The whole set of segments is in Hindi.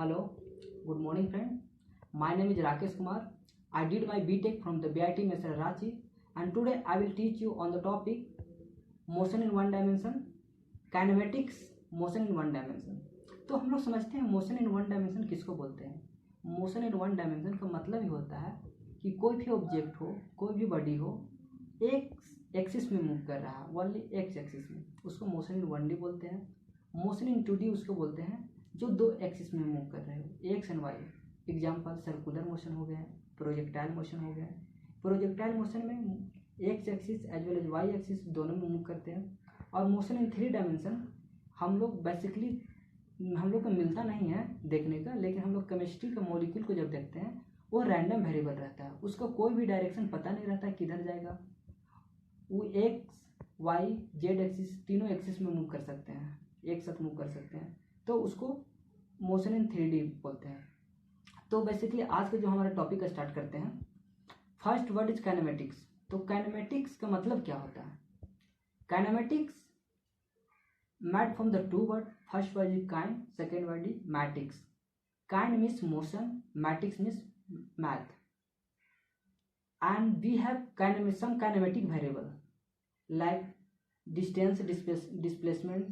Hello, good morning friend. My name is Rakesh Kumar. I did my BTech from the BIT Mesra Ranchi, and today I will teach you on the topic motion in one dimension, kinematics motion in one dimension. तो हम लोग समझते हैं मोशन इन वन डायमेंशन किसको बोलते हैं। मोशन इन वन डायमेंशन का मतलब ही होता है कि कोई भी ऑब्जेक्ट हो, कोई भी बॉडी हो, एक एक्सिस में मूव कर रहा है, ओनली एक्स एक्सिस में, उसको मोशन इन वन डी बोलते हैं। मोशन इन टू डी उसको बोलते हैं जो दो एक्सिस में मूव कर रहे हो, x and y. Example circular motion हो गया, प्रोजेक्टाइल मोशन हो गया। प्रोजेक्टाइल मोशन में x axis as well as y axis दोनों में मूव करते हैं। और मोशन इन थ्री डायमेंशन हम लोग बेसिकली हम लोग को मिलता नहीं है देखने का, लेकिन हम लोग केमिस्ट्री का मॉलिक्यूल को जब देखते हैं वो रैंडम वेरिएबल रहता है, उसका कोई भी डायरेक्शन पता नहीं रहता है किधर जाएगा। वो एक्स वाई जेड एक्सिस तीनों एक्सिस में मूव कर सकते हैं, एक साथ मूव कर सकते हैं, तो उसको मोशन इन थ्री डी बोलते हैं। तो बेसिकली आज का जो हमारा टॉपिक स्टार्ट करते हैं। First word is kinematics. तो काइनेमेटिक्स का मतलब क्या होता है? Kinematics made from the two word, first word is kind, second word is matics. Kind means motion, matics means math. And we have some kinematic variable like distance, displacement,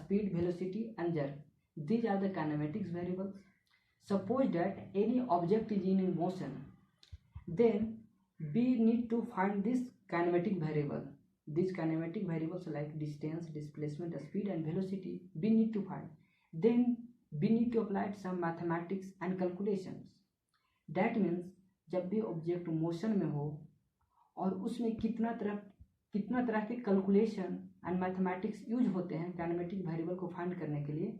speed, velocity and jerk. These are the kinematics variables. Suppose that any object is in motion, then we need to find this kinematic variable. These kinematic variables like distance, displacement, speed and velocity we need to find. Then we need to apply some mathematics and calculations. That means जब भी ऑब्जेक्ट मोशन में हो और उसमें कितना तरह के कैलकुलेशन एंड मैथमेटिक्स यूज होते हैं काइनेमेटिक वेरिएबल को फाइंड करने के लिए,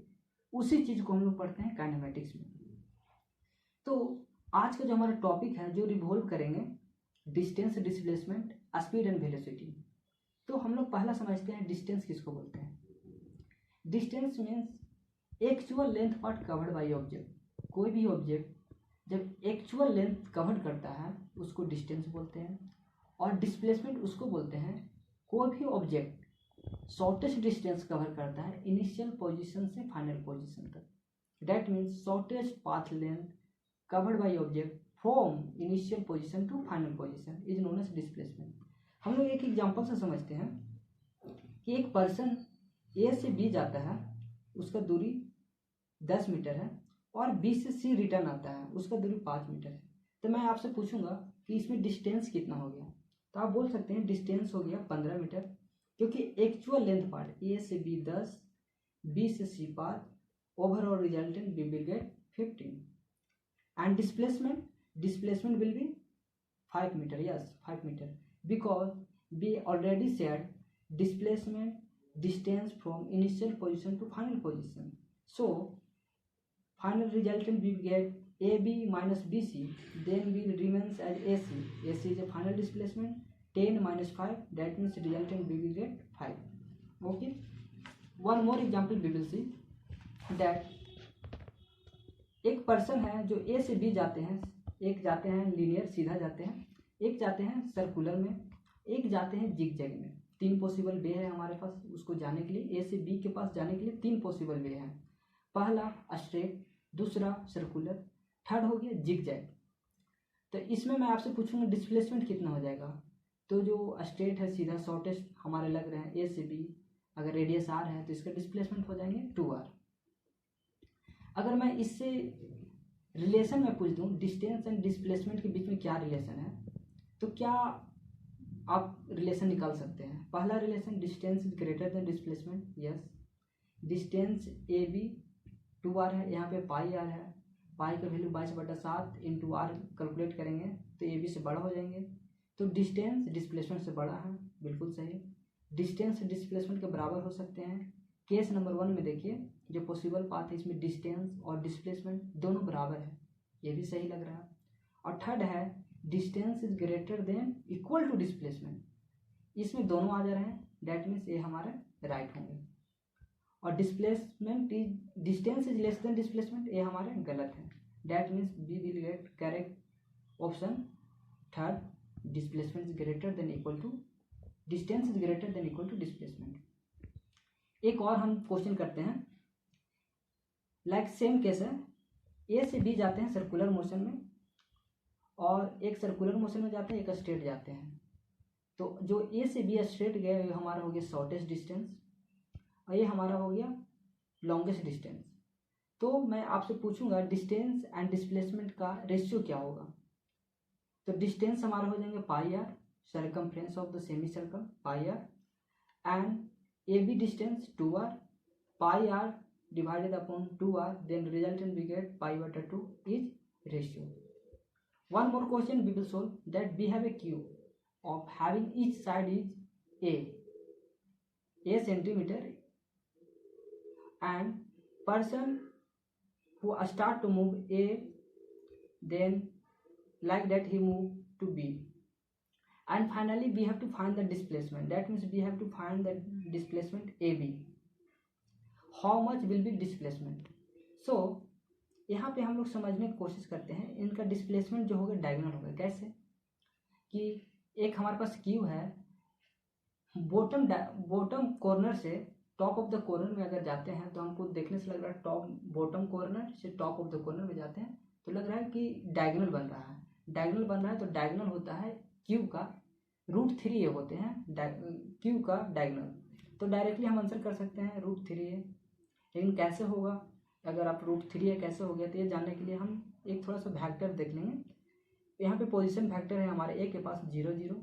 उसी चीज़ को हम लोग पढ़ते हैं काइनेमेटिक्स में। तो आज का जो हमारा टॉपिक है जो रिवॉल्व करेंगे distance, displacement, speed and velocity. तो हम लोग पहला समझते हैं डिस्टेंस किसको बोलते हैं। Distance means actual length part covered by object. कोई भी ऑब्जेक्ट जब एक्चुअल लेंथ कवर करता है उसको डिस्टेंस बोलते हैं। और डिस्प्लेसमेंट उसको बोलते हैं कोई भी ऑब्जेक्ट शॉर्टेस्ट डिस्टेंस कवर करता है इनिशियल पोजीशन से फाइनल पोजीशन तक। That means shortest path length covered by object from initial position to final position is known as displacement. हम लोग एक एग्जांपल से समझते हैं कि एक पर्सन ए से बी जाता है, उसका दूरी 10 मीटर है, और बी से सी रिटर्न आता है, उसका दूरी 5 मीटर है। तो मैं आपसे पूछूंगा कि इसमें डिस्टेंस कितना हो गया, तो आप बोल सकते हैं डिस्टेंस हो गया 15 मीटर, क्योंकि एक्चुअल लेंथ पार्ट ए से बी 10, बी से C 5, overall resultant we will get 15। And displacement will be 5 meter, yes 5 meter, because we already said displacement distance from initial position to final position. So final resultant we get AB minus BC, then will remains as AC. AC is a final displacement, 10 minus 5, that means resultant we will get 5. Okay, one more example we will see that एक पर्सन है जो A से B जाते हैं, एक जाते हैं लीनियर सीधा जाते हैं, एक जाते हैं सर्कुलर में, एक जाते हैं जिगजैग में। 3 पॉसिबल वे है हमारे पास उसको जाने के लिए, ए से बी के पास जाने के लिए 3 पॉसिबल वे हैं। पहला स्ट्रेट, दूसरा सर्कुलर, थर्ड हो गया जिगजैग। तो इसमें मैं आपसे पूछूंगा डिस्प्लेसमेंट कितना हो जाएगा। तो जो स्ट्रेट है सीधा शॉर्टेस्ट हमारे लग रहे हैं ए से बी, अगर रेडियस आर है तो इसका डिस्प्लेसमेंट हो जाएंगे 2r। अगर मैं इससे रिलेशन में पूछ दूं डिस्टेंस एंड डिस्प्लेसमेंट के बीच में क्या रिलेशन है, तो क्या आप रिलेशन निकाल सकते हैं। पहला relation distance is greater than displacement, yes. Distance A B 2r है, यहाँ पे पाई आर है, पाई का वैल्यू 22/7 इंटू आर कैलकुलेट करेंगे तो ए बी से बड़ा हो जाएंगे, तो डिस्टेंस डिस्प्लेसमेंट से बड़ा है, बिल्कुल सही। डिस्टेंस डिस्प्लेसमेंट के बराबर हो सकते हैं। केस नंबर 1 में देखिए जो पॉसिबल पाथ है इसमें डिस्टेंस और डिस्प्लेसमेंट दोनों बराबर है, ये भी सही लग रहा है। और थर्ड है distance is greater than equal to displacement, इसमें दोनों आ जा रहे हैं, डैट मीन्स ये हमारे राइट होंगे। और displacement is distance is less than displacement, ये हमारे गलत है, that means we will get correct option third, displacement is greater than equal to distance is greater than equal to displacement. एक और हम क्वेश्चन करते हैं, लाइक सेम केस है, ए से बी जाते हैं सर्कुलर मोशन में, और एक सर्कुलर मोशन में जाते हैं, एक स्ट्रेट जाते हैं। तो जो ए से बी स्ट्रेट गए ये हमारा हो गया शॉर्टेस्ट डिस्टेंस, और ये हमारा हो गया लॉन्गेस्ट डिस्टेंस। तो मैं आपसे पूछूंगा डिस्टेंस एंड डिस्प्लेसमेंट का रेशियो क्या होगा। तो डिस्टेंस हमारा हो जाएंगे pi r, circumference of the semi circle pi r, and A B distance 2r, pi r divided upon 2r, then resultant we get pi beta 2 is ratio. One more question we will solve, that we have a cube of having each side is a centimeter, and person who start to move a, then like that he move to b, and finally we have to find the displacement. That means we have to find the displacement ab. How much will be displacement? So यहाँ पे हम लोग समझने की कोशिश करते हैं इनका डिस्प्लेसमेंट जो होगा डायगोनल होगा। कैसे कि एक हमारे पास क्यू है, बॉटम कॉर्नर से टॉप ऑफ द कॉर्नर में अगर जाते हैं तो हमको देखने से लग रहा है टॉप बॉटम कॉर्नर से टॉप ऑफ द कॉर्नर में जाते हैं तो लग रहा है कि डायगोनल बन रहा है। डायगोनल बन रहा है तो डायगोनल होता है क्यू का √3a होते हैं क्यू का डायगोनल। तो डायरेक्टली हम आंसर कर सकते हैं √3a। लेकिन कैसे होगा, अगर आप √3a कैसे हो गया, तो ये जानने के लिए हम एक थोड़ा सा वेक्टर देख लेंगे। यहाँ पे पोजीशन वेक्टर है हमारे, ए के पास 0 0,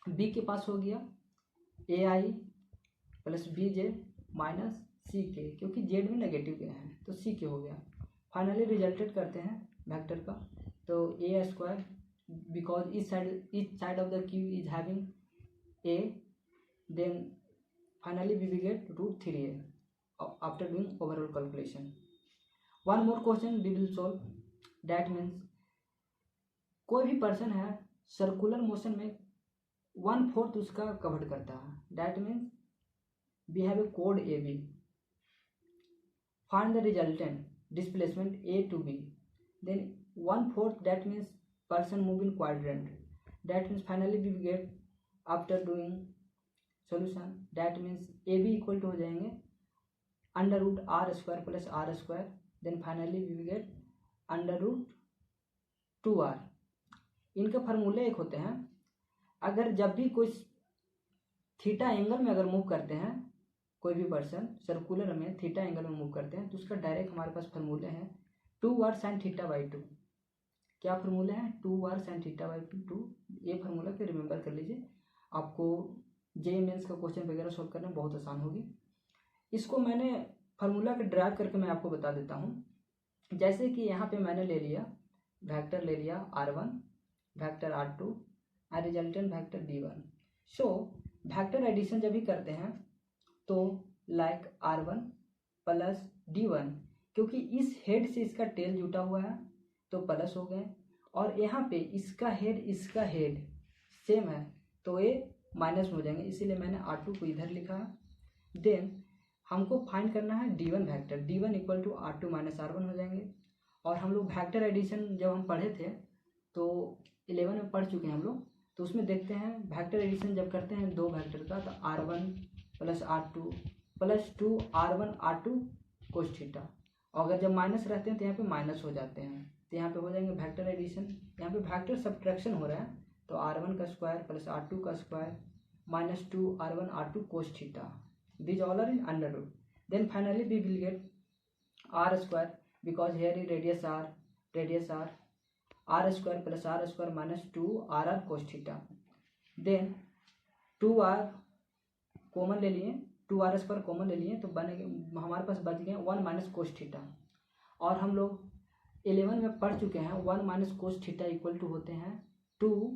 बी के पास हो गया ai plus bj minus ck, क्योंकि जेड में नेगेटिव गए हैं तो ck हो गया। फाइनली रिजल्टेड करते हैं वेक्टर का, तो a square because each side of the cube is having a, then finally we will get √3a after doing overall calculation. One more question we will solve, that means कोई भी पर्सन है सर्कुलर मोशन में 1/4 उसका कवर करता है, that means we have a chord AB. Find the resultant displacement A to B, then 1/4 that means person move in quadrant, that means finally we get after doing solution, that means AB equal to हो जाएंगे √r² plus r², then finally we get √2r। इनके फार्मूले एक होते हैं, अगर जब भी कोई थीटा एंगल में अगर मूव करते हैं कोई भी पर्सन सर्कुलर में थीटा एंगल में मूव करते हैं तो उसका डायरेक्ट हमारे पास फार्मूले हैं 2r sin θ/2। क्या फार्मूले हैं? 2r sin θ/2। ये फार्मूला फिर रिमेंबर कर लीजिए, आपको जेईई मेंस का क्वेश्चन वगैरह सॉल्व करना बहुत आसान होगी। इसको मैंने फार्मूला के ड्राइव करके मैं आपको बता देता हूँ। जैसे कि यहाँ पे मैंने ले लिया वेक्टर ले लिया r1, वेक्टर r2 और resultant vector d1। So vector addition जब भी करते हैं तो लाइक r1 प्लस d1, क्योंकि इस हेड से इसका टेल जुटा हुआ है तो प्लस हो गए, और यहाँ पे इसका हेड सेम है तो ये माइनस हो जाएंगे, इसीलिए मैंने r2 को इधर लिखा है। देन हमको फाइंड करना है d1 vector, d1 equal to r2 minus r1 हो जाएंगे। और हम लोग वेक्टर एडिशन जब हम पढ़े थे तो 11 में पढ़ चुके हैं हम लोग, तो उसमें देखते हैं वेक्टर एडिशन जब करते हैं दो वेक्टर का तो r1 plus r2 plus 2r1 r2 cos theta, और अगर जब माइनस रहते हैं तो यहाँ पे माइनस हो जाते हैं, तो यहाँ पे हो जाएंगे वेक्टर एडिशन। यहाँ पे वेक्टर सब्ट्रैक्शन हो रहा है तो r1 का स्क्वायर प्लस r2 का square minus 2r1 r2 cos theta, these all are in under root. Then finally we will get r square, because here is radius r square plus r square minus 2r cos theta. Then 2r common ले लिए, 2r स्क्वायर कॉमन ले लिए तो बनेंगे हमारे पास बच गए 1 माइनस कोस थीटा। और हम लोग 11 में पढ़ चुके हैं 1 minus cos theta equal to होते हैं 2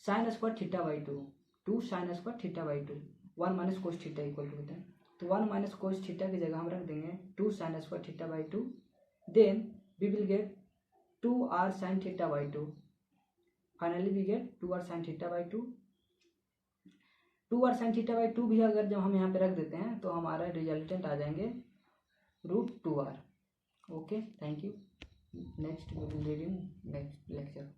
sine square θ/2, 2 sine square θ/2, 1 minus cos theta equal to होते हैं, तो 1 माइनस कोस थीटा की जगह हम रख देंगे 2 sine square θ/2, then we will get 2r sine θ/2, finally we get 2r sine θ/2। 2r sine θ/2 भी अगर जब हम यहाँ पे रख देते हैं तो हमारा रिजल्टेंट आ जाएंगे √2r। Okay, thank you. Next we will read in next lecture.